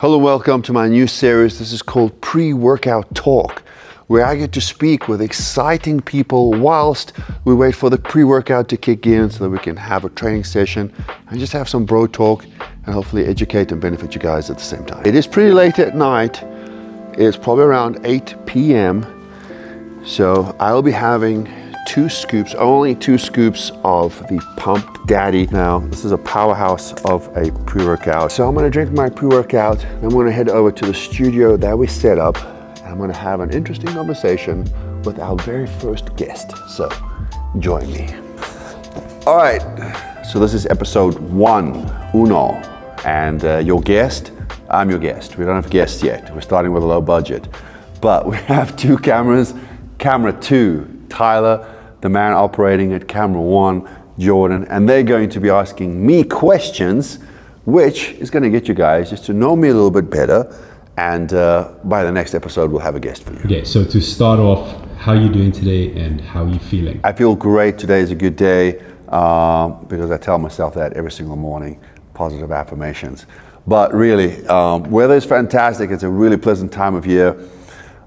Hello, welcome to my new series. This is called Pre-Workout Talk, where I get to speak with exciting people whilst we wait for the pre-workout to kick in so that we can have a training session and just have some bro talk and hopefully educate and benefit you guys at the same time. It is pretty late at night. It's probably around 8 p.m. So I'll be having only two scoops of the Pump Daddy. Now, this is a powerhouse of a pre-workout. So I'm gonna drink my pre-workout, and I'm gonna head over to the studio that we set up, and I'm gonna have an interesting conversation with our very first guest. So join me. All right, so this is episode uno, and your guest, I'm your guest. We don't have guests yet. We're starting with a low budget, but we have two cameras. Camera two, Tyler, the man operating at camera one, Jordan, and they're going to be asking me questions, which is going to get you guys just to know me a little bit better. And by the next episode, we'll have a guest for you. Okay, so to start off, how are you doing today and how are you feeling? I feel great. Today is a good day because I tell myself that every single morning, positive affirmations. But really, weather is fantastic. It's a really pleasant time of year.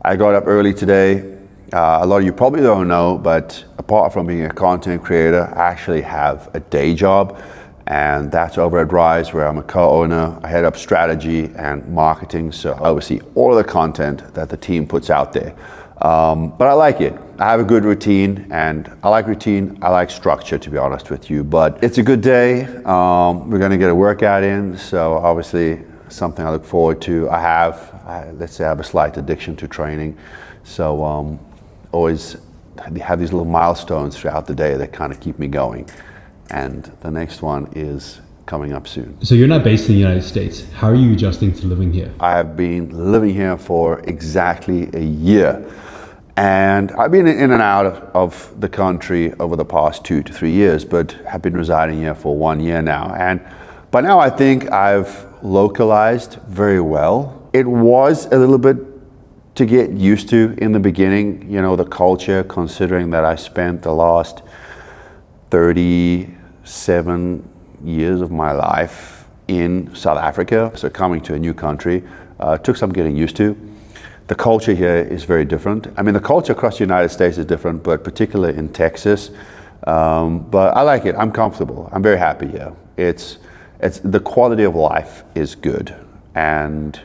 I got up early today. A lot of you probably don't know, but apart from being a content creator, I actually have a day job, and that's over at Rise, where I'm a co-owner. I head up strategy and marketing, so I oversee all of the content that the team puts out there. But I like it. I have a good routine, and I like structure, to be honest with you. But it's a good day. We're gonna get a workout in, so obviously something I look forward to. Let's say I have a slight addiction to training, so always have these little milestones throughout the day that kind of keep me going. And the next one is coming up soon. So you're not based in the United States. How are you adjusting to living here? I have been living here for exactly a year. And I've been in and out of the country over the past 2 to 3 years, but have been residing here for 1 year now. And by now I think I've localized very well. It was a little bit to get used to in the beginning, the culture, considering that I spent the last 37 years of my life in South Africa. So coming to a new country took some getting used to. The culture here is very different. I mean, the culture across the United States is different, but particularly in Texas. But I like it. I'm comfortable. I'm very happy here. It's the quality of life is good, and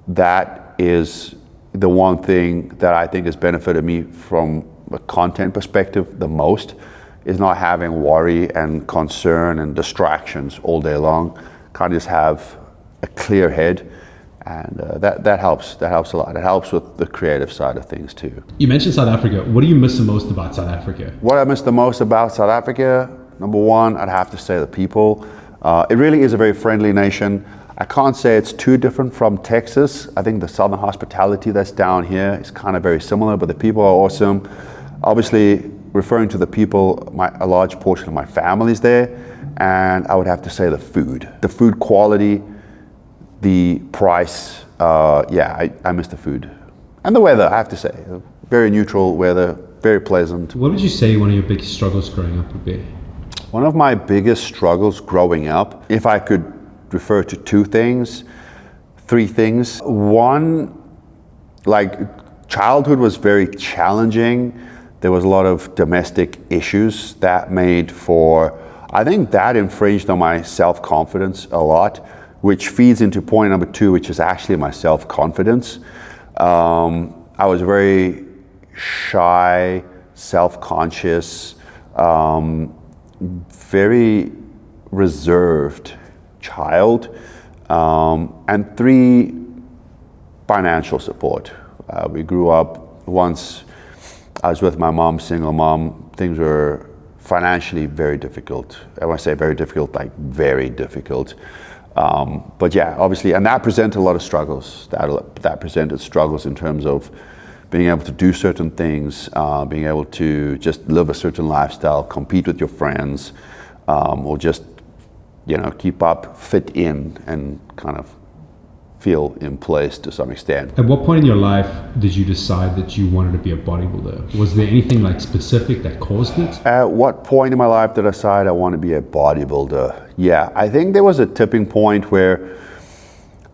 that is the one thing that I think has benefited me from a content perspective the most, is not having worry and concern and distractions all day long. Kind of just have a clear head, and that helps. That helps a lot. It helps with the creative side of things too. You mentioned South Africa. What do you miss the most about South Africa? What I miss the most about South Africa, number one, I'd have to say the people. It really is a very friendly nation. I can't say it's too different from Texas. I think the southern hospitality that's down here is kind of very similar, but the people are awesome. Obviously, referring to the people, a large portion of my family's there, and I would have to say the food. The food quality, the price, I miss the food. And the weather, I have to say. Very neutral weather, very pleasant. What would you say one of your biggest struggles growing up would be? One of my biggest struggles growing up, if I could refer to three things. One, childhood was very challenging. There was a lot of domestic issues that I think that infringed on my self-confidence a lot, which feeds into point number two, which is actually my self-confidence. I was very shy, self-conscious, very reserved child, and three, financial support. We grew up, once I was with my mom, single mom, things were financially very difficult. I want to say very difficult, like very difficult. But yeah, obviously, and that presented a lot of struggles. That presented struggles in terms of being able to do certain things, being able to just live a certain lifestyle, compete with your friends, or just keep up, fit in, and kind of feel in place to some extent. At what point in your life did you decide that you wanted to be a bodybuilder? Was there anything specific that caused it? At what point in my life did I decide I want to be a bodybuilder? Yeah, I think there was a tipping point where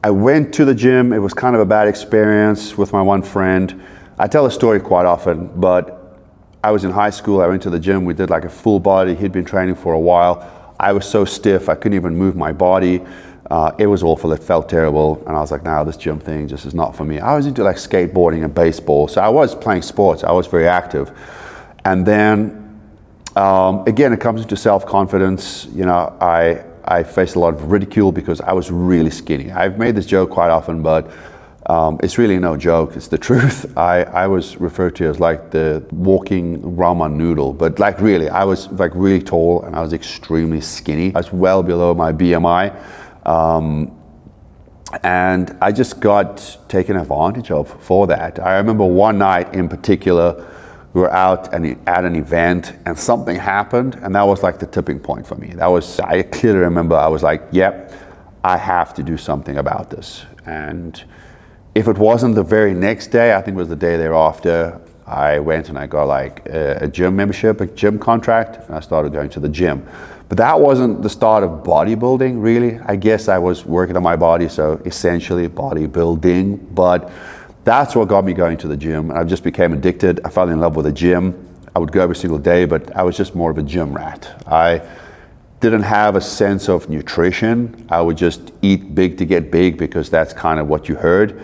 I went to the gym. It was kind of a bad experience with my one friend. I tell the story quite often, but I was in high school. I went to the gym. We did like a full body. He'd been training for a while. I was so stiff, I couldn't even move my body. It was awful. It felt terrible. And I was like, no, this gym thing just is not for me. I was into like skateboarding and baseball. So I was playing sports. I was very active. And then, again, it comes into self-confidence. You know, I faced a lot of ridicule because I was really skinny. I've made this joke quite often, but it's really no joke. It's the truth. I was referred to as like the walking ramen noodle, but like really, I was like really tall and I was extremely skinny. I was well below my BMI. And I just got taken advantage of for that. I remember one night in particular, we were out at an event and something happened, and that was like the tipping point for me. I clearly remember I was like, yep, I have to do something about this. And if it wasn't the very next day, I think it was the day thereafter, I went and I got like a gym membership, a gym contract, and I started going to the gym. But that wasn't the start of bodybuilding, really. I guess I was working on my body, so essentially bodybuilding, but that's what got me going to the gym. I just became addicted. I fell in love with the gym. I would go every single day, but I was just more of a gym rat. I didn't have a sense of nutrition. I would just eat big to get big because that's kind of what you heard.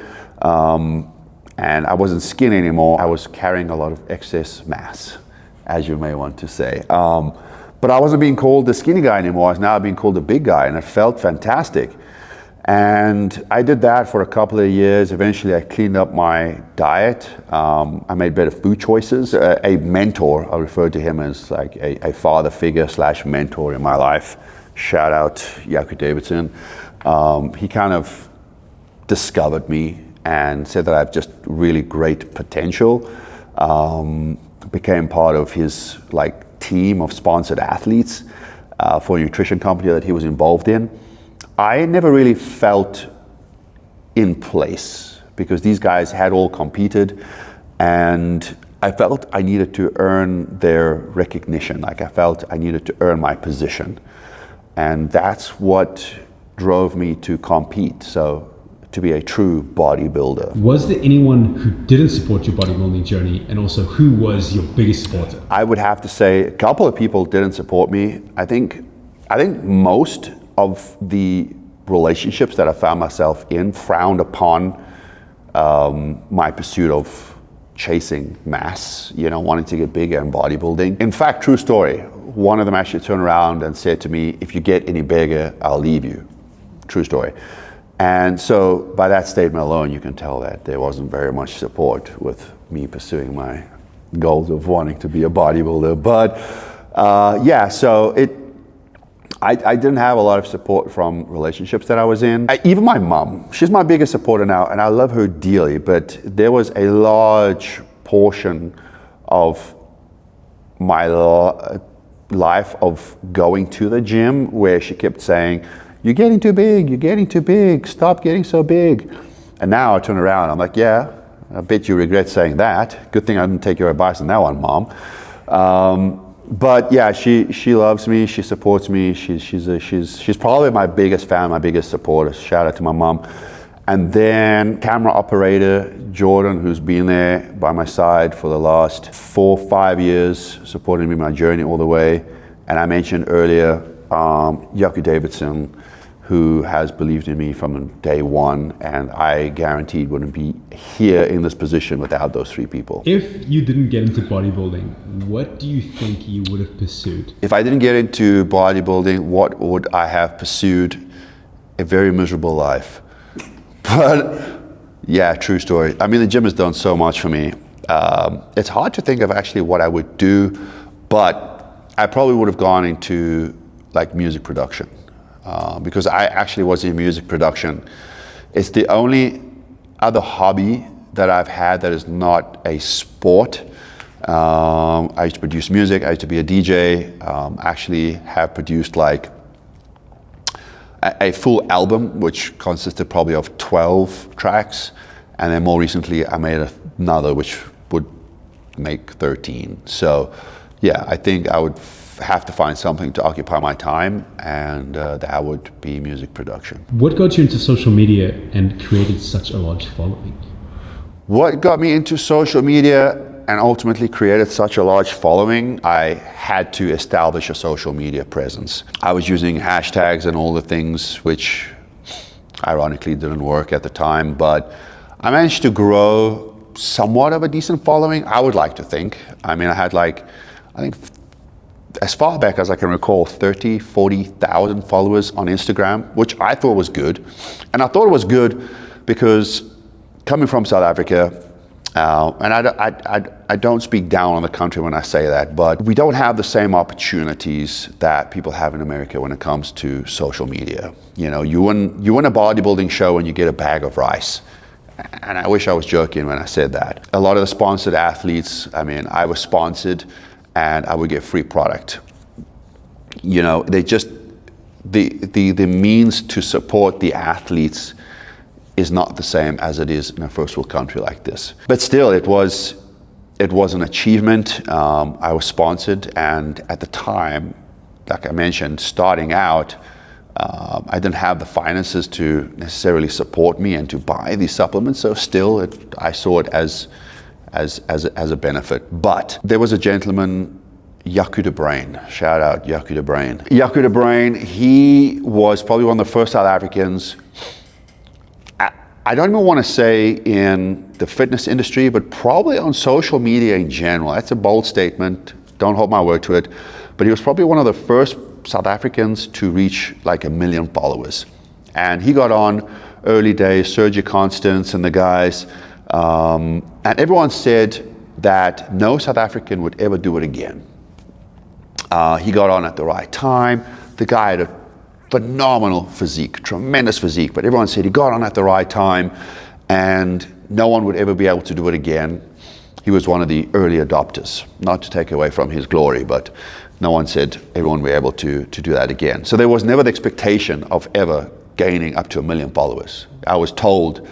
And I wasn't skinny anymore. I was carrying a lot of excess mass, as you may want to say. But I wasn't being called the skinny guy anymore. I was now being called the big guy, and it felt fantastic. And I did that for a couple of years. Eventually, I cleaned up my diet. I made better food choices. A mentor, I refer to him as like a father figure / mentor in my life. Shout out Deyzel. He kind of discovered me and said that I have just really great potential. Became part of his like team of sponsored athletes for a nutrition company that he was involved in. I never really felt in place because these guys had all competed, and I felt I needed to earn their recognition. Like I felt I needed to earn my position, and that's what drove me to compete. So to be a true bodybuilder. Was there anyone who didn't support your bodybuilding journey, and also who was your biggest supporter? I would have to say a couple of people didn't support me. I think most of the relationships that I found myself in frowned upon my pursuit of chasing mass, wanting to get bigger in bodybuilding. In fact, true story, one of them actually turned around and said to me, if you get any bigger, I'll leave you. True story. And so by that statement alone, you can tell that there wasn't very much support with me pursuing my goals of wanting to be a bodybuilder. But I didn't have a lot of support from relationships that I was in. Even my mom, she's my biggest supporter now, and I love her dearly, but there was a large portion of my life of going to the gym where she kept saying, you're getting too big, stop getting so big. And now I turn around, I'm like, yeah, I bet you regret saying that. Good thing I didn't take your advice on that one, Mom. But yeah, she loves me, she supports me, she's probably my biggest fan, my biggest supporter. Shout out to my mom. And then camera operator Jordan, who's been there by my side for the last 4-5 years, supporting me in my journey all the way. And I mentioned earlier, Deyzel, who has believed in me from day one, and I guaranteed wouldn't be here in this position without those 3 people. If you didn't get into bodybuilding, what do you think you would have pursued? If I didn't get into bodybuilding, what would I have pursued? A very miserable life. But yeah, true story. I mean, the gym has done so much for me. It's hard to think of actually what I would do, but I probably would have gone into like music production. Because I actually was in music production. It's the only other hobby that I've had that is not a sport. I used to produce music, I used to be a DJ, actually have produced like a full album, which consisted probably of 12 tracks. And then more recently, I made another, which would make 13. So yeah, I think I would have to find something to occupy my time, and that would be music production. What got you into social media and created such a large following? What got me into social media and ultimately created such a large following, I had to establish a social media presence. I was using hashtags and all the things which ironically didn't work at the time, but I managed to grow somewhat of a decent following, I would like to think. I mean, I think as far back as I can recall, 30, 40,000 followers on Instagram, which I thought was good. And I thought it was good because coming from South Africa, and I don't speak down on the country when I say that, but we don't have the same opportunities that people have in America when it comes to social media. You know, you win a bodybuilding show and you get a bag of rice. And I wish I was joking when I said that. A lot of the sponsored athletes, I mean, I was sponsored and I would get free product. You know, they just, the means to support the athletes is not the same as it is in a first world country like this. But still, it was an achievement. I was sponsored, and at the time, like I mentioned, starting out, I didn't have the finances to necessarily support me and to buy these supplements. So still, I saw it as a benefit. But there was a gentleman, Yaku de Brain. Shout out Yaku de Brain. Yaku de Brain, he was probably one of the first South Africans, I don't even want to say in the fitness industry, but probably on social media in general. That's a bold statement. Don't hold my word to it. But he was probably one of the first South Africans to reach like 1 million followers. And he got on early days, Sergio Constance and the guys. And everyone said that no South African would ever do it again. He got on at the right time. The guy had a phenomenal physique, tremendous physique, but everyone said he got on at the right time and no one would ever be able to do it again. He was one of the early adopters, not to take away from his glory, but no one said everyone would be able to do that again. So there was never the expectation of ever gaining up to 1 million followers. I was told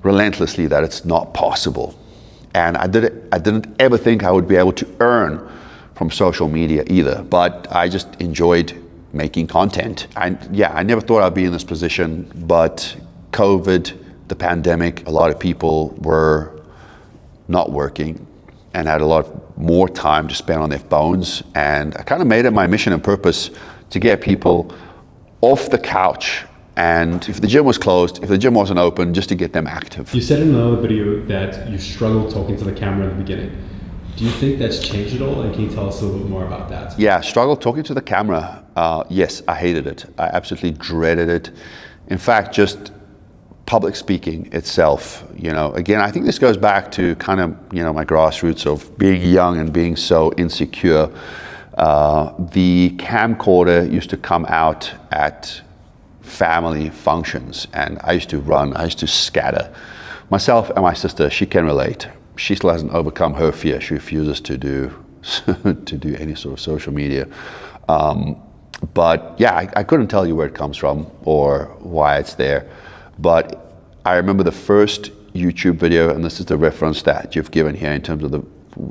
relentlessly that it's not possible. And I didn't ever think I would be able to earn from social media either, but I just enjoyed making content. I never thought I'd be in this position, but COVID, the pandemic, a lot of people were not working and had a lot more time to spend on their phones. And I kind of made it my mission and purpose to get people off the couch, and if the gym was closed, if the gym wasn't open, just to get them active. You said in another video that you struggled talking to the camera in the beginning. Do you think that's changed at all? And can you tell us a little bit more about that? Yeah, struggle talking to the camera. Yes, I hated it. I absolutely dreaded it. In fact, just public speaking itself, you know, again, I think this goes back to kind of, you know, my grassroots of being young and being so insecure. The camcorder used to come out at family functions, and I used to scatter. Myself and my sister, she can relate. She still hasn't overcome her fear. She refuses to do any sort of social media. But yeah, I couldn't tell you where it comes from or why it's there. But I remember the first YouTube video, and this is the reference that you've given here in terms of the,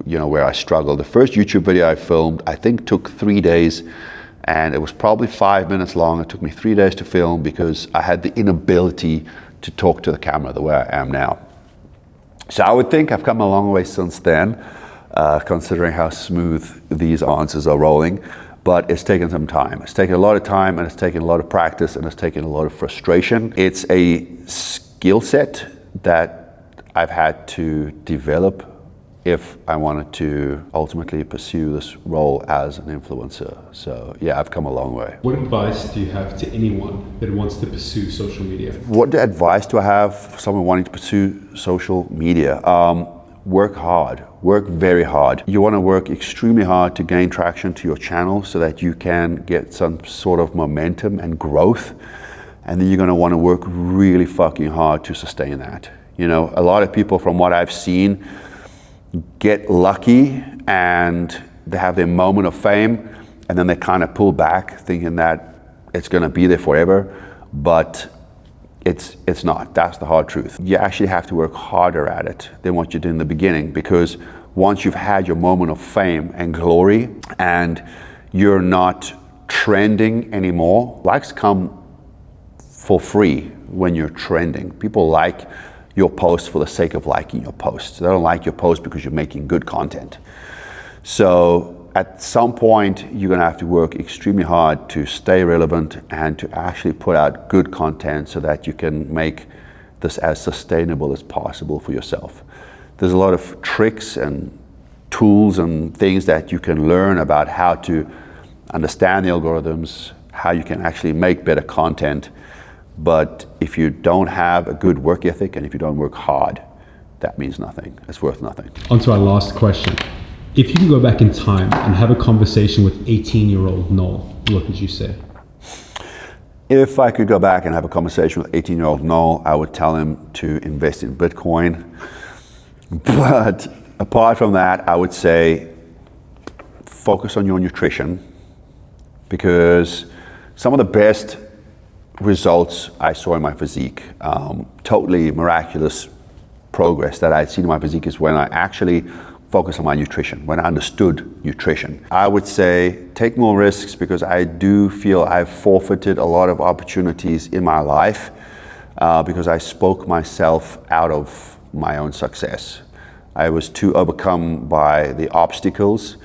you know, where I struggled. The first YouTube video I filmed, I think took 3 days, and it was probably 5 minutes long. It took me 3 days to film because I had the inability to talk to the camera the way I am now. So I would think I've come a long way since then, considering how smooth these answers are rolling, but it's taken some time. It's taken a lot of time, and it's taken a lot of practice, and it's taken a lot of frustration. It's a skill set that I've had to develop if I wanted to ultimately pursue this role as an influencer. So yeah, I've come a long way. What advice do you have to anyone that wants to pursue social media? What advice do I have for someone wanting to pursue social media? Work hard, work very hard. You want to work extremely hard to gain traction to your channel so that you can get some sort of momentum and growth. And then you're going to want to work really fucking hard to sustain that. You know, a lot of people, from what I've seen, get lucky and they have their moment of fame, and then they kind of pull back thinking that it's going to be there forever, but it's not. That's the hard truth. You actually have to work harder at it than what you did in the beginning, because once you've had your moment of fame and glory and you're not trending anymore. Likes come for free when you're trending. People like your post for the sake of liking your post. They don't like your post because you're making good content. So at some point, you're gonna have to work extremely hard to stay relevant and to actually put out good content so that you can make this as sustainable as possible for yourself. There's a lot of tricks and tools and things that you can learn about how to understand the algorithms, how you can actually make better content. But if you don't have a good work ethic and if you don't work hard, that means nothing. It's worth nothing. On to our last question. If you could go back in time and have a conversation with 18-year-old Noel, what would you say? If I could go back and have a conversation with 18-year-old Noel, I would tell him to invest in Bitcoin. But apart from that, I would say focus on your nutrition, because some of the best results I saw in my physique, totally miraculous progress that I'd seen in my physique, is when I actually focused on my nutrition, when I understood nutrition. I would say take more risks, because I do feel I've forfeited a lot of opportunities in my life because I spoke myself out of my own success. I was too overcome by the obstacles,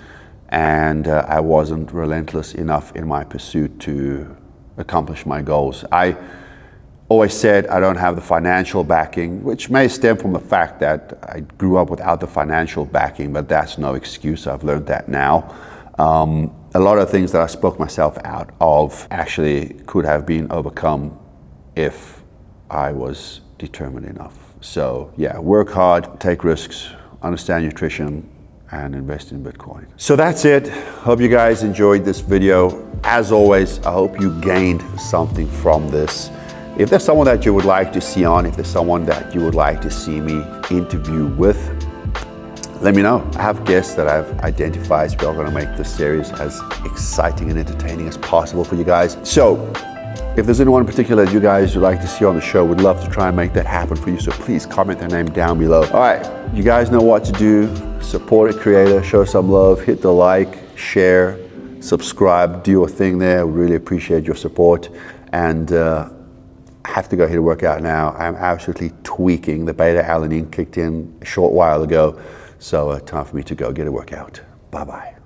and I wasn't relentless enough in my pursuit to accomplish my goals. I always said I don't have the financial backing, which may stem from the fact that I grew up without the financial backing, but that's no excuse. I've learned that now. A lot of things that I spoke myself out of actually could have been overcome if I was determined enough. So yeah, work hard, take risks, understand nutrition, and invest in Bitcoin. So that's it. Hope you guys enjoyed this video. As always, I hope you gained something from this. If there's someone that you would like to see on, if there's someone that you would like to see me interview with, let me know. I have guests that I've identified. So we're going to make this series as exciting and entertaining as possible for you guys. So if there's anyone in particular that you guys would like to see on the show, we'd love to try and make that happen for you. So please comment their name down below. All right, you guys know what to do. Support a creator, show some love, hit the like, share, subscribe, do your thing there. We really appreciate your support. And I have to go here to work out now. I'm absolutely tweaking. The beta-alanine kicked in a short while ago. So time for me to go get a workout. Bye-bye.